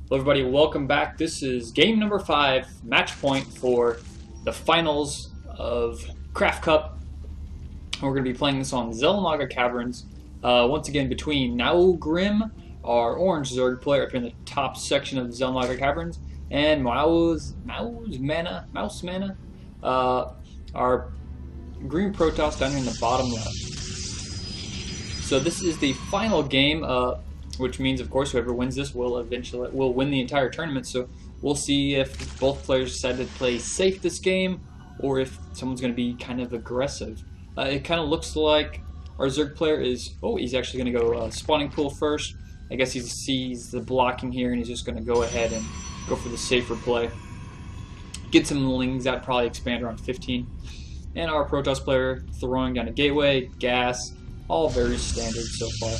Hello everybody, welcome back. This is game number 5, match point for the finals of CraftCup. We're going to be playing this on Xel'Naga Caverns. Once again between Naugrim, our orange Zerg player up here in the top section of Xel'Naga Caverns, and mouzMaNa, our green Protoss down here in the bottom left. So this is the final game, which means, of course, whoever wins this will win the entire tournament. So we'll see if both players decide to play safe this game, or if someone's going to be kind of aggressive. It kind of looks like our Zerg player is, he's actually going to go spawning pool first. I guess he sees the blocking here, and he's just going to go ahead and go for the safer play. Get some lings out, probably expand around 15. And our Protoss player throwing down a gateway, gas, all very standard so far.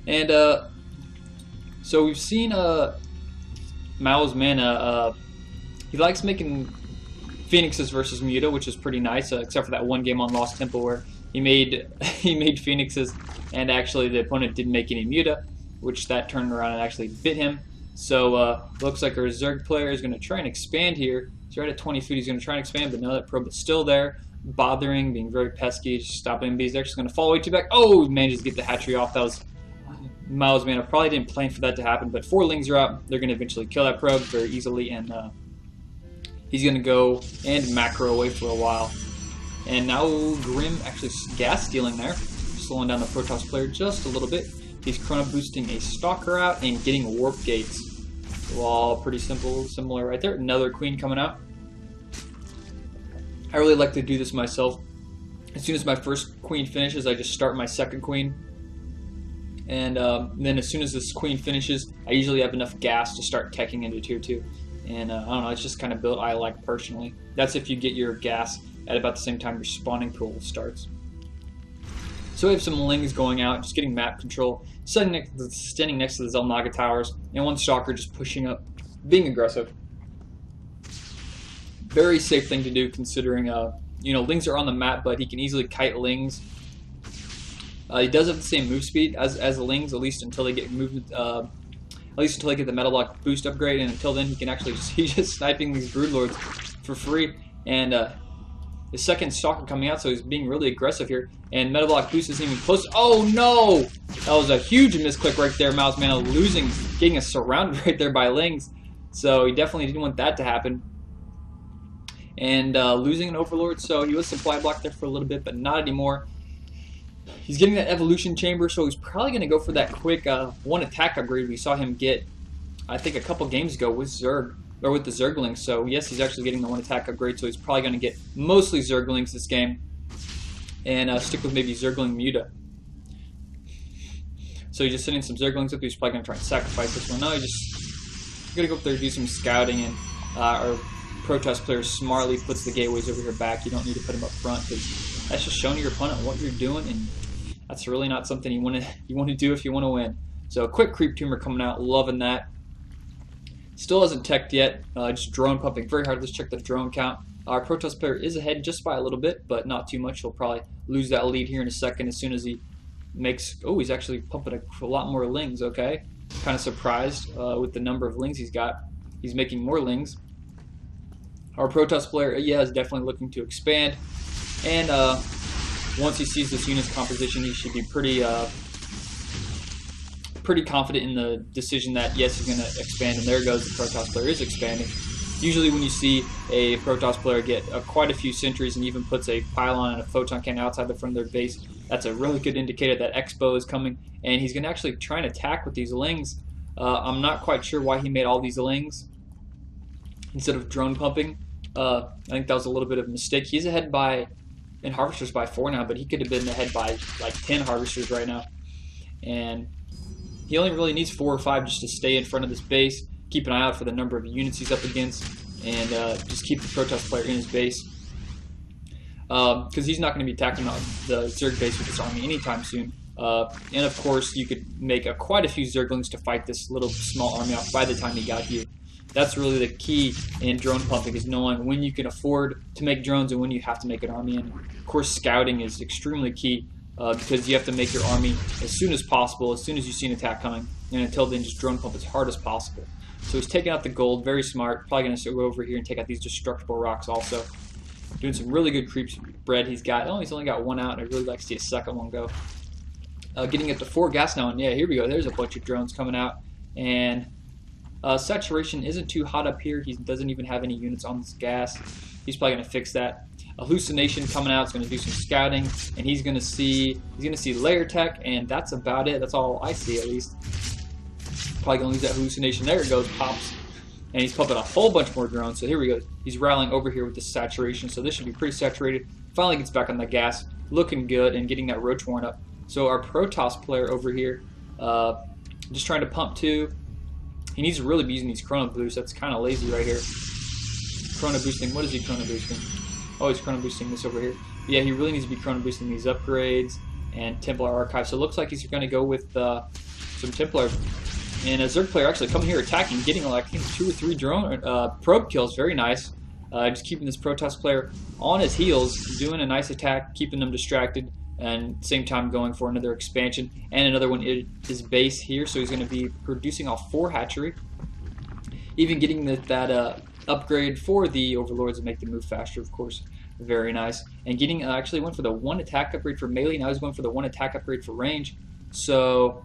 And so we've seen mouzMaNa. He likes making phoenixes versus muta, which is pretty nice. Except for that one game on Lost Temple where he made phoenixes, and actually the opponent didn't make any muta, which that turned around and actually bit him. So looks like our Zerg player is going to try and expand here. He's right at 20 feet. He's going to try and expand, but no, that probe is still there, bothering, being very pesky, stopping him. He's actually going to fall way too back. Oh, he manages to get the hatchery off. That was mouzMaNa. Probably didn't plan for that to happen, but 4 lings are out. They're going to eventually kill that probe very easily, and he's going to go and macro away for a while. And now Grim actually gas stealing there, slowing down the Protoss player just a little bit. He's chrono boosting a stalker out and getting warp gates. All pretty similar right there. Another queen coming out. I really like to do this myself. As soon as my first queen finishes, I just start my second queen. And then as soon as this queen finishes, I usually have enough gas to start teching into tier 2. And I don't know, it's just kind of built I like personally. That's if you get your gas at about the same time your spawning pool starts. So we have some lings going out, just getting map control, standing next to the Xel'Naga towers, and one stalker just pushing up, being aggressive. Very safe thing to do considering, lings are on the map, but he can easily kite lings. He does have the same move speed as the lings, at least until they get movement. At least until they get the metal block boost upgrade, and until then he can actually he's just sniping these broodlords for free. And the second stalker coming out, so he's being really aggressive here. And metal block boost isn't even close. Oh no! That was a huge misclick right there. mouzMaNa getting us surrounded right there by lings. So he definitely didn't want that to happen. And losing an overlord, so he was supply blocked there for a little bit, but not anymore. He's getting that evolution chamber, so he's probably going to go for that quick one attack upgrade we saw him get, I think, a couple games ago with Zerg, or with the zergling. So yes, he's actually getting the one attack upgrade, so he's probably going to get mostly zerglings this game, and stick with maybe zergling muta. So he's just sending some zerglings up. He's probably going to try and sacrifice this one. No, he's just going to go up there, do some scouting, and our Protoss player smartly puts the gateways over here back. You don't need to put him up front, because that's just showing your opponent what you're doing, and that's really not something you want to do if you want to win. So a quick creep tumor coming out, loving that. Still hasn't teched yet, just drone pumping very hard. Let's check the drone count. Our Protoss player is ahead just by a little bit, but not too much. He'll probably lose that lead here in a second as soon as he makes... Oh, he's actually pumping a lot more lings, okay. Kind of surprised with the number of lings he's got. He's making more lings. Our Protoss player, is definitely looking to expand. And once he sees this unit's composition, he should be pretty confident in the decision that, yes, he's going to expand. And there goes the Protoss player is expanding. Usually when you see a Protoss player get quite a few sentries and even puts a pylon and a photon cannon outside the front of their base, that's a really good indicator that Expo is coming. And he's going to actually try and attack with these lings. I'm not quite sure why he made all these lings instead of drone pumping. I think that was a little bit of a mistake. He's ahead in harvesters by 4 now, but he could have been ahead by like 10 harvesters right now. And he only really needs 4 or 5 just to stay in front of this base, keep an eye out for the number of units he's up against, and just keep the Protoss player in his base. Because he's not going to be attacking the Zerg base with his army anytime soon. And of course, you could make quite a few Zerglings to fight this little small army off by the time he got here. That's really the key in drone pumping, is knowing when you can afford to make drones and when you have to make an army. And of course, scouting is extremely key because you have to make your army as soon as possible, as soon as you see an attack coming, and until then just drone pump as hard as possible. So he's taking out the gold, very smart. Probably going to go over here and take out these destructible rocks also. Doing some really good creep spread. He's only got one out, and I'd really like to see a second one go. Getting up to 4 gas now, and yeah, here we go. There's a bunch of drones coming out, and saturation isn't too hot up here. He doesn't even have any units on this gas. He's probably going to fix that. Hallucination coming out is going to do some scouting, and he's going to see layer tech, and that's about it. That's all I see, at least. Probably going to lose that hallucination. There it goes, pops. And he's pumping a whole bunch more drones. So here we go. He's rallying over here with the saturation. So this should be pretty saturated. Finally gets back on the gas. Looking good and getting that roach warren up. So our Protoss player over here, just trying to pump too. He needs to really be using these chrono boosts. That's kind of lazy right here. Chrono boosting. What is he chrono boosting? Oh, he's chrono boosting this over here. Yeah, he really needs to be chrono boosting these upgrades and Templar archive. So it looks like he's going to go with some Templar. And a Zerg player actually coming here attacking, getting like I think 2 or 3 drone probe kills. Very nice. Just keeping this Protoss player on his heels, doing a nice attack, keeping them distracted, and same time going for another expansion. And another one is base here, so he's going to be producing off 4 hatchery. Even getting that upgrade for the overlords to make them move faster, of course. Very nice. And getting actually went for the 1 attack upgrade for melee. Now he's going for the 1 attack upgrade for range. So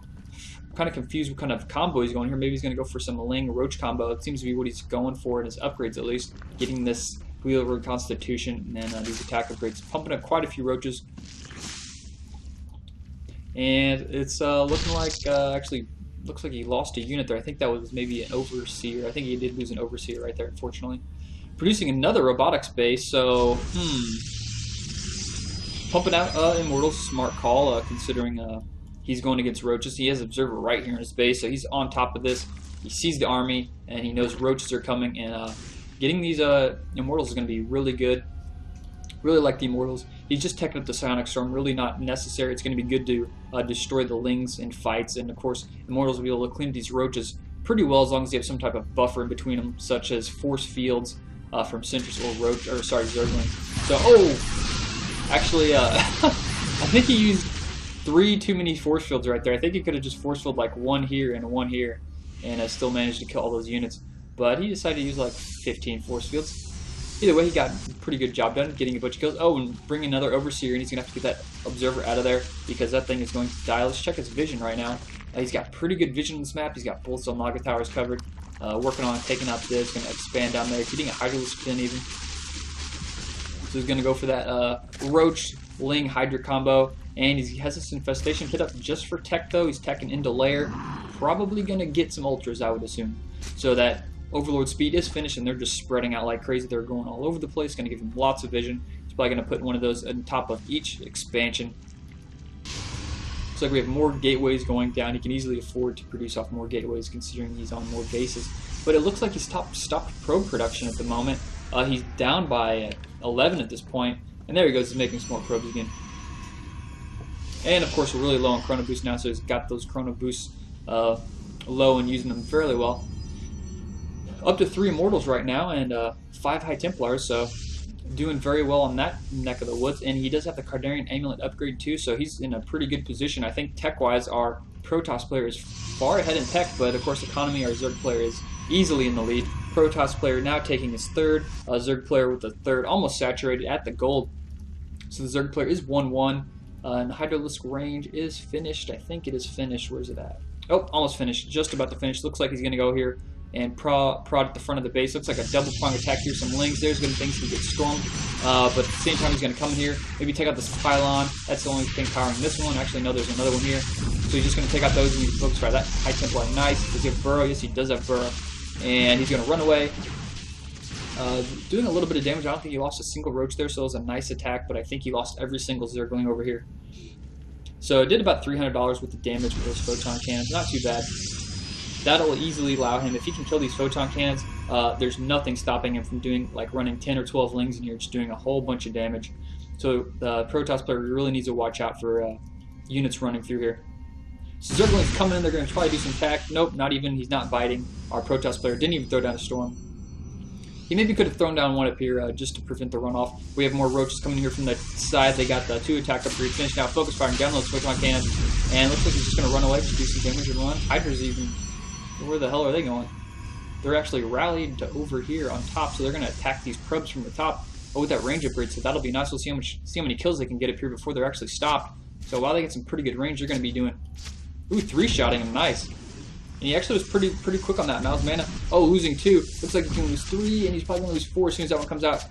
I'm kind of confused what kind of combo he's going here. Maybe he's going to go for some Ling Roach combo. It seems to be what he's going for in his upgrades, at least. Getting this Wheel of Constitution and then these attack upgrades. Pumping up quite a few roaches. And it's looking like, actually, looks like he lost a unit there. I think that was maybe an overseer. I think he did lose an overseer right there, unfortunately. Producing another robotics base, so, pumping out immortal, smart call, considering he's going against roaches. He has observer right here in his base, so he's on top of this. He sees the army, and he knows roaches are coming, and getting these immortals is going to be really good. Really like the immortals. He's just teching up the psionic storm, really not necessary. It's going to be good to destroy the lings in fights, and of course, immortals will be able to clean these roaches pretty well as long as you have some type of buffer in between them, such as force fields from sentries or roach, or sorry, zergling. So, actually, I think he used 3 too many force fields right there. I think he could have just force filled like 1 here and 1 here, and still managed to kill all those units. But he decided to use like 15 force fields. Either way, he got a pretty good job done, getting a bunch of kills. Oh, and bringing another overseer, and he's going to have to get that observer out of there because that thing is going to die. Let's check his vision right now. He's got pretty good vision on this map. He's got both Naga towers covered. Working on taking out this, going to expand down there, getting a hydralish pin even. So he's going to go for that roach ling hydra combo, and he has this infestation pit up just for tech though. He's teching into layer, probably going to get some ultras, I would assume. So that Overlord speed is finished, and they're just spreading out like crazy. They're going all over the place. Going to give him lots of vision. He's probably going to put one of those on top of each expansion. Looks like we have more gateways going down. He can easily afford to produce off more gateways considering he's on more bases. But it looks like he's stopped probe production at the moment. He's down by 11 at this point. And there he goes. He's making some more probes again. And of course, we're really low on chrono boost now, so he's got those chrono boosts low and using them fairly well. Up to 3 immortals right now and 5 high templars, so doing very well on that neck of the woods. And he does have the Cardarian amulet upgrade too, so he's in a pretty good position. I think tech-wise, our Protoss player is far ahead in tech, but of course, economy, our Zerg player is easily in the lead. Protoss player now taking his 3rd, Zerg player with the 3rd, almost saturated at the gold. So the Zerg player is 1-1, and the hydralisk range is finished. I think it is finished. Where's it at? Oh, almost finished. Just about to finish. Looks like he's going to go here and prod at the front of the base. Looks like a double prong attack here. Some lings. There's going to things to get stormed. But at the same time, he's going to come in here. Maybe take out this pylon. That's the only thing powering this one. Actually, no, there's another one here. So he's just going to take out those and focus for that high templar. Nice. Does he have burrow? Yes, he does have burrow. And he's going to run away. Doing a little bit of damage. I don't think he lost a single roach there, so it was a nice attack. But I think he lost every single zergling over here. So it did about $300 worth of damage with those photon cannons. Not too bad. That'll easily allow him, if he can kill these photon cannons, there's nothing stopping him from doing, like running 10 or 12 lings in here, just doing a whole bunch of damage. So the Protoss player really needs to watch out for units running through here. So Zergling's coming in, they're going to try to do some attack. Nope, not even, he's not biting. Our Protoss player didn't even throw down a storm. He maybe could have thrown down one up here just to prevent the runoff. We have more roaches coming here from the side. They got the 2 attack up here. He's finishing out focus firing down. Let's switch on cannon. And looks like he's just going to run away, just do some damage and run. Hydra's even. Where the hell are they going? They're actually rallied to over here on top, so they're going to attack these probes from the top. Oh, with that range upgrade, so that'll be nice. We'll see how many kills they can get up here before they're actually stopped. So while they get some pretty good range, they're going to be doing. Ooh, 3-shotting him, nice. And he actually was pretty quick on that. mouzMaNa. Oh, losing 2. Looks like he can lose 3, and he's probably going to lose 4 as soon as that one comes out.